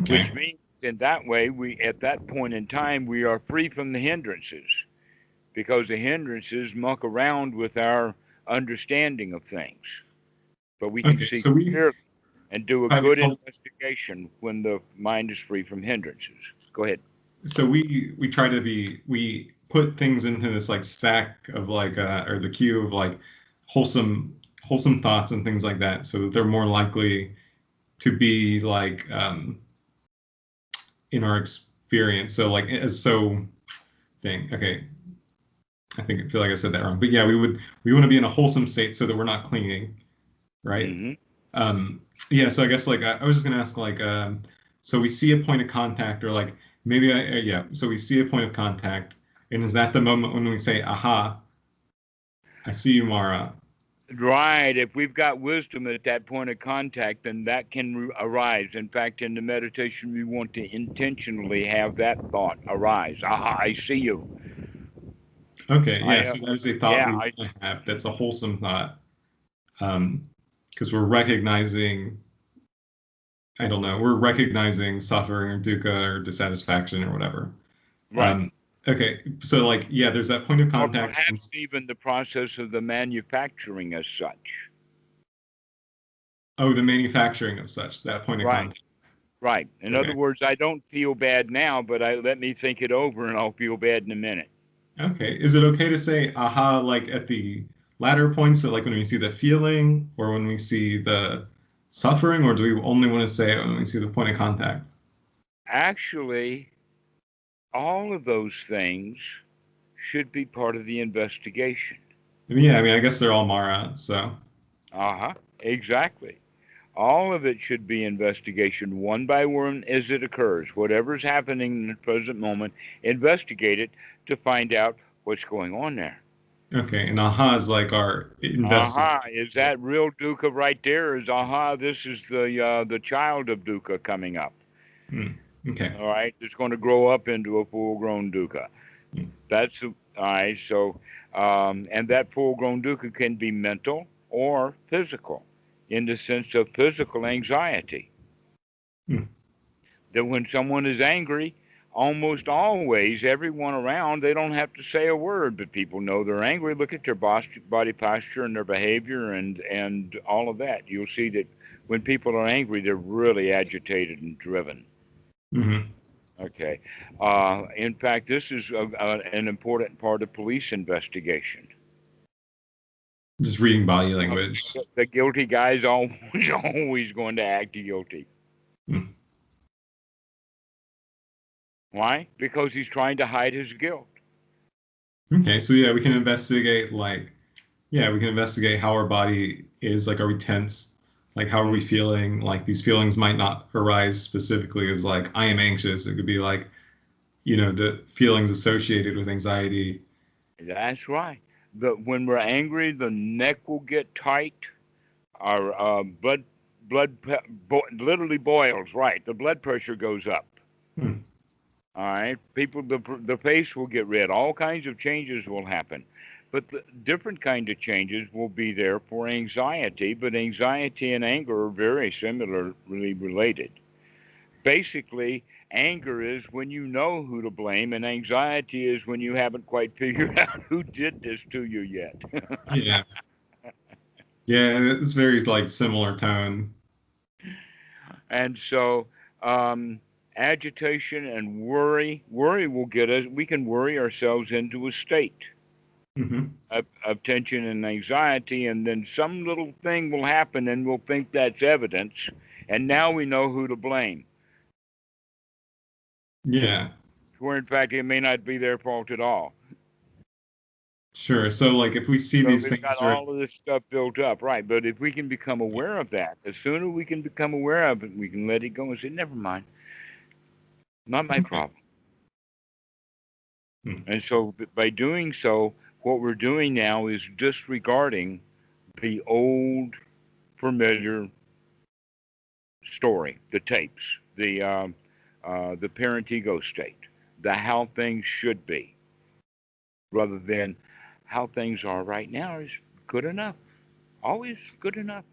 Which Okay. means in that way, at that point in time, we are free from the hindrances because the hindrances muck around with our understanding of things. But we can Okay. see So we clearly and do a try to good cult investigation when the mind is free from hindrances. Go ahead. so we try to be we put things into this like sack of like or the queue of like wholesome thoughts and things like that, so that they're more likely to be like in our experience. So like dang, okay, I feel like I said that wrong, but yeah, we want to be in a wholesome state so that we're not clinging, right? Hmm. um yeah, so I guess like I was just gonna ask like so we see a point of contact, or like maybe yeah, so we see a point of contact, and is that the moment when we say, aha, I see you, Mara? Right. If we've got wisdom at that point of contact, then that can arise. In fact, in the meditation, we want to intentionally have that thought arise. Aha, I see you. Okay, yeah, I, so that is a thought yeah, we I, want to have, that's a wholesome thought, um because we're recognizing, I don't know, we're recognizing suffering or dukkha or dissatisfaction or whatever. right. um okay, so like yeah, there's that point of Or contact perhaps and, even the process of the manufacturing as such. oh, the manufacturing of such, that point of Right. contact. Right. In other Okay. words, I don't feel bad now, but let me think it over and I'll feel bad in a minute. Okay. Is it okay to say aha like at the latter points, so like when we see the feeling or when we see the suffering, or do we only want to say it when we see the point of contact? Actually, all of those things should be part of the investigation. I mean, yeah, I mean, I guess they're all Mara, so Uh huh. Exactly. All of it should be investigation one by one as it occurs. Whatever's happening in the present moment, investigate it to find out what's going on there. okay. And aha is like our Aha, investigation. is that real dukkha right there? Is aha, this is the child of dukkha coming up. Hmm. Okay. All right, it's going to grow up into a full-grown dukkha. Hmm. All right. So, and that full-grown dukkha can be mental or physical, in the sense of physical anxiety. Hmm. That when someone is angry, almost always everyone around, they don't have to say a word, but people know they're angry. Look at their body posture and their behavior and all of that. You'll see that when people are angry, they're really agitated and driven. Hmm. Okay. In fact, this is an important part of police investigation. Just reading body Uh, language. the guilty guy is always always going to act guilty. Hmm. Why? Because he's trying to hide his guilt. Okay, so yeah, we can investigate like yeah, we can investigate how our body is. Like, are we tense? Like, how are we Mm, feeling? Like, these feelings might not arise specifically as like I am anxious. It could be like the feelings associated with anxiety. that's right. When we're angry, the neck will get tight. Our literally boils. Right, the blood pressure goes up. Hmm. All right, people, the face will get red. All kinds of changes will happen, but the different kind of changes will be there for anxiety. But anxiety and anger are very similarly related. Basically, anger is when you know who to blame, and anxiety is when you haven't quite figured out who did this to you yet. Yeah, yeah, it's very like similar tone. And so, agitation and worry will get us. We can worry ourselves into a state Hmm. of tension and anxiety, and then some little thing will happen, and we'll think that's evidence, and now we know who to blame. Yeah, Where in fact it may not be their fault at all. sure. So like if we see So these we've got things are all of this stuff built up, right? But if we can become aware of that, the sooner we can become aware of it, we can let it go and say, "Never mind, not my okay. problem." Hmm. And so, by doing so, what we're doing now is disregarding the old familiar story, the tapes, the parent ego state, the how things should be, rather than how things are right now is good enough, always good enough.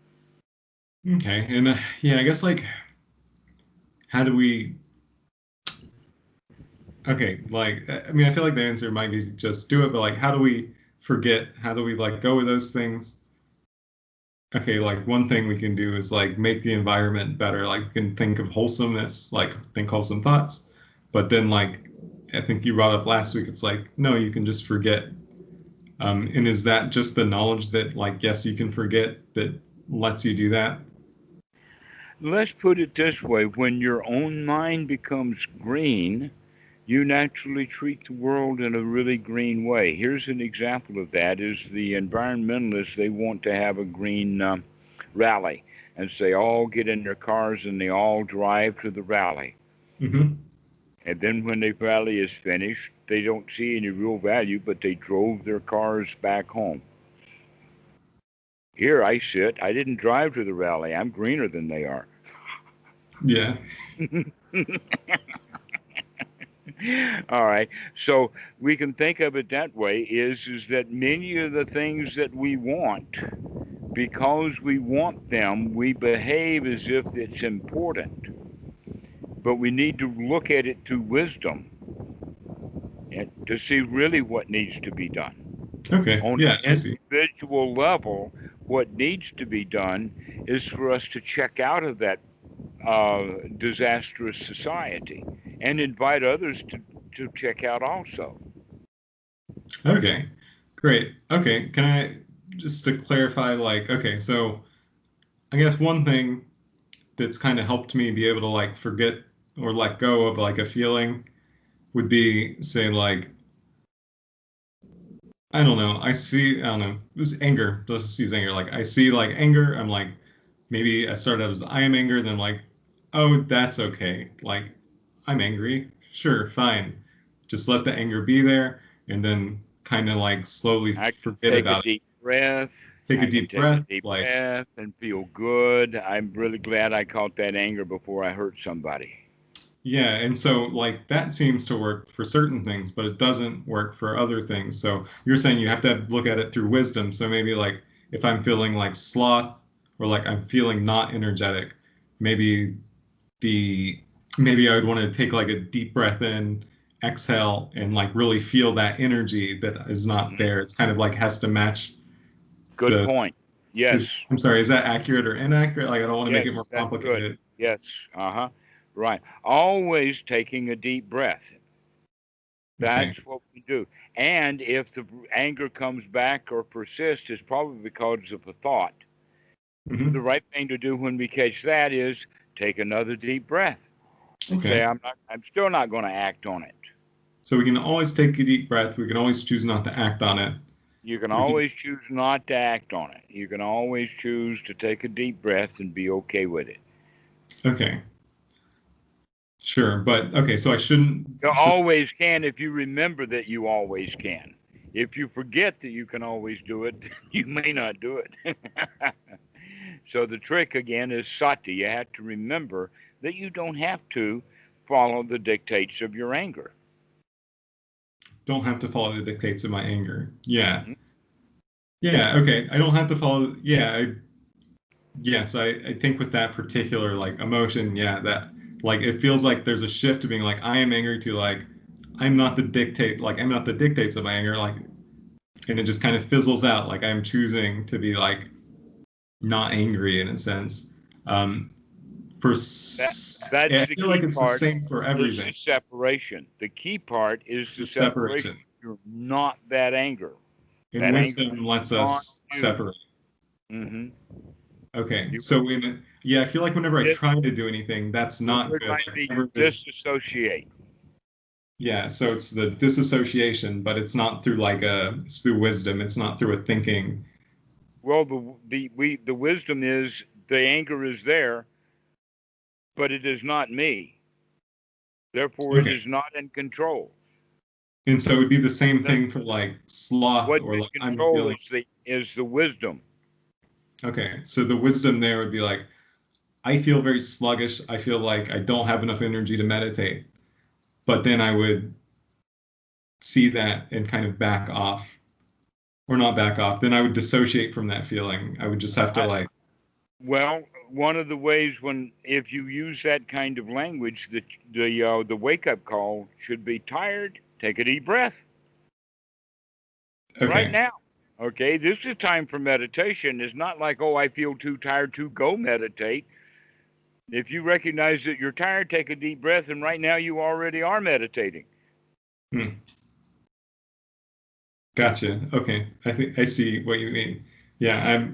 Okay, and yeah, I guess like how do we okay, like I mean, I feel like the answer might be just do it, but like how do we forget? How do we like go with those things? Okay, like one thing we can do is like make the environment better. Like we can think of wholesomeness, like think wholesome thoughts. But then like I think you brought up last week, it's like no, you can just forget. And is that just the knowledge that like yes, you can forget that lets you do that? Let's put it this way: when your own mind becomes green, you naturally treat the world in a really green way. Here's an example of that: is the environmentalists, they want to have a green rally, and so they all get in their cars and they all drive to the rally. Hmm. And then when the rally is finished, they don't see any real value, but they drove their cars back home. Here I sit. I didn't drive to the rally. I'm greener than they are. Yeah. All right. So we can think of it that way: is that many of the things that we want, because we want them, we behave as if it's important. But we need to look at it through wisdom and to see really what needs to be done. Okay. On Yeah, I an see. individual level, what needs to be done is for us to check out of that disastrous society and invite others to check out also. Okay. Great. Okay. Can I just to clarify, like, okay, so I guess one thing that's kind of helped me be able to like forget or let go of like a feeling would be say like I don't know. I don't know. This anger. Let's just use anger. Like I see like anger. I'm like maybe I start out as I am anger, then like oh that's okay. Like I'm angry. Sure, fine. Just let the anger be there, and then kind of like slowly I can forget take a about it. deep breath. Take a I can deep take a breath. deep Like breath and feel good. I'm really glad I caught that anger before I hurt somebody. yeah, and so like that seems to work for certain things, but it doesn't work for other things. So you're saying you have to look at it through wisdom. So maybe like if I'm feeling like sloth or like I'm feeling not energetic, maybe the maybe I would want to take like a deep breath in, exhale, and like really feel that energy that is not Mhm. there. It's kind of like has to match Good the point. Yes. is I'm sorry, is that accurate or inaccurate? Like I don't want to make Yes, it more that's good. complicated. Yes. Uh huh. Right. Always taking a deep breath. That's Okay. what we do. And if the anger comes back or persists, it's probably because of a thought. The Hmm. right thing to do when we catch that is take another deep breath and say, Okay. I'm still not going to act on it. So we can always take a deep breath. We can always choose not to act on it. You can We can. always choose not to act on it. You can always choose to take a deep breath and be okay with it. Okay. Sure. But okay. So I shouldn't. You Should. always can if you remember that you always can. If you forget that you can always do it, you may not do it. So the trick again is sati. You have to remember that you don't have to follow the dictates of your anger. Don't have to follow the dictates of my anger. Yeah. Hmm. Yeah. Okay. I don't have to follow. Yeah. Yes. I think with that particular like emotion. Yeah. That like it feels like there's a shift to being like I am angry to like I'm not the dictate. Like I'm not the dictates of my anger. Like and it just kind of fizzles out. Like I'm choosing to be like not angry in a sense. Um, That that's I the feel like key it's the part same for is the everything. separation. The key part is It's the the separation. separation. You're not that anger. And That anger wisdom is lets not us you. separate. Hmm. Okay, You so in yeah, I feel like whenever I dis, try to do anything, that's not we're good. going to Like be whenever this, disassociate. yeah, so it's the disassociation, but it's not through like it's through wisdom. It's not through a thinking. Well, the wisdom is the anger is there, but it is not me. Therefore, it Okay, is not in control. and so it would be the same That thing for like sloth what's or like in I'm control feeling. is the wisdom. Okay, so the wisdom there would be like I feel very sluggish. I feel like I don't have enough energy to meditate. But then I would see that and kind of back off, or not back off. Then I would dissociate from that feeling. I would just have to I, like, well, one of the ways when if you use that kind of language, the wake up call should be tired. Take a deep breath right okay, now. Okay, this is time for meditation. It's not like, oh, I feel too tired to go meditate. If you recognize that you're tired, take a deep breath, and right now you already are meditating. hmm, gotcha. Okay, I think I see what you mean. Yeah,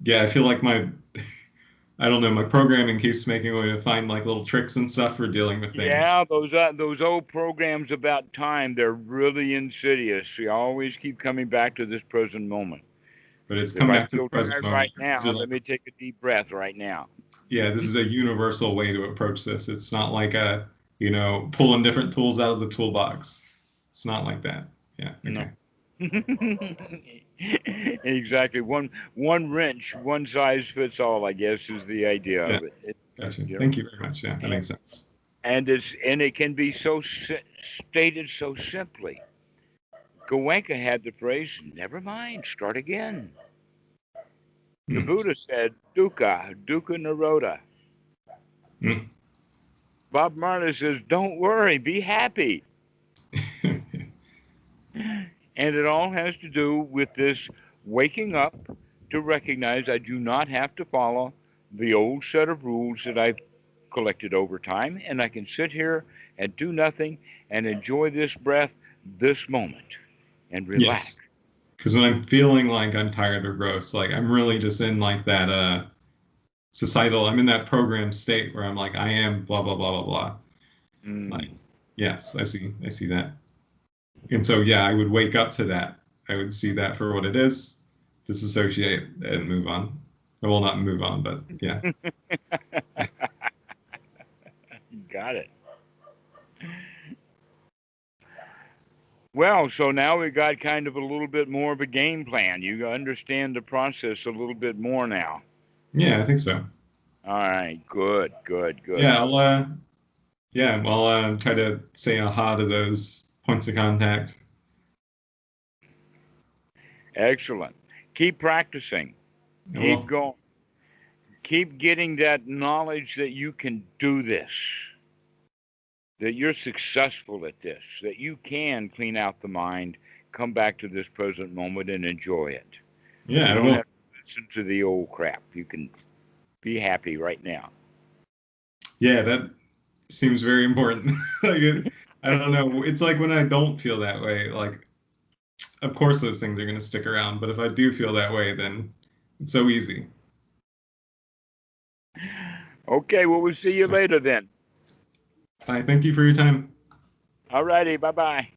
yeah, I feel like I don't know, my programming keeps making me find like little tricks and stuff for dealing with things. Yeah, those old programs about time, they're really insidious. You always keep coming back to this present moment. But it's If come I back to the feel present tired moment. right These are now, like, let me take a deep breath right now. yeah, this is a universal way to approach this. It's not like pulling different tools out of the toolbox. It's not like that. Yeah, No. okay. Exactly. One wrench, one size fits all, I guess, is the idea Yeah, of it. gotcha. You know, Thank you very much. Yeah, that and makes sense. and it can be stated so simply. Goenka had the phrase, "Never mind, start again." The Mm, Buddha said, "Dukkha, dukkha nirodha." mm. Bob Marley says, "Don't worry, be happy." And it all has to do with this waking up to recognize I do not have to follow the old set of rules that I've collected over time, and I can sit here and do nothing and enjoy this breath, this moment, and relax. Yes, because when I'm feeling like I'm tired or gross, like I'm really just in like that societal, I'm in that program state where I'm like I am blah blah blah blah blah. Like, Mm. yes, I see that. And so yeah, I would wake up to that. I would see that for what it is, disassociate and move on. Well, not move on, but yeah. Got it. Well, so now we got kind of a little bit more of a game plan. You understand the process a little bit more now. Yeah, I think so. All right, good, good, good. Yeah, I'll try to say aha to those points of contact. Excellent. Keep practicing. Keep Well, going. Keep getting that knowledge that you can do this, that you're successful at this, that you can clean out the mind, come back to this present moment and enjoy it. yeah, You I don't will. have to listen to the old crap. You can be happy right now. Yeah, that seems very important. Like I don't know. It's like when I don't feel that way, like of course those things are going to stick around, but if I do feel that way, then it's so easy. Okay, well, we'll see you later then. I thank you for your time. All righty, bye bye.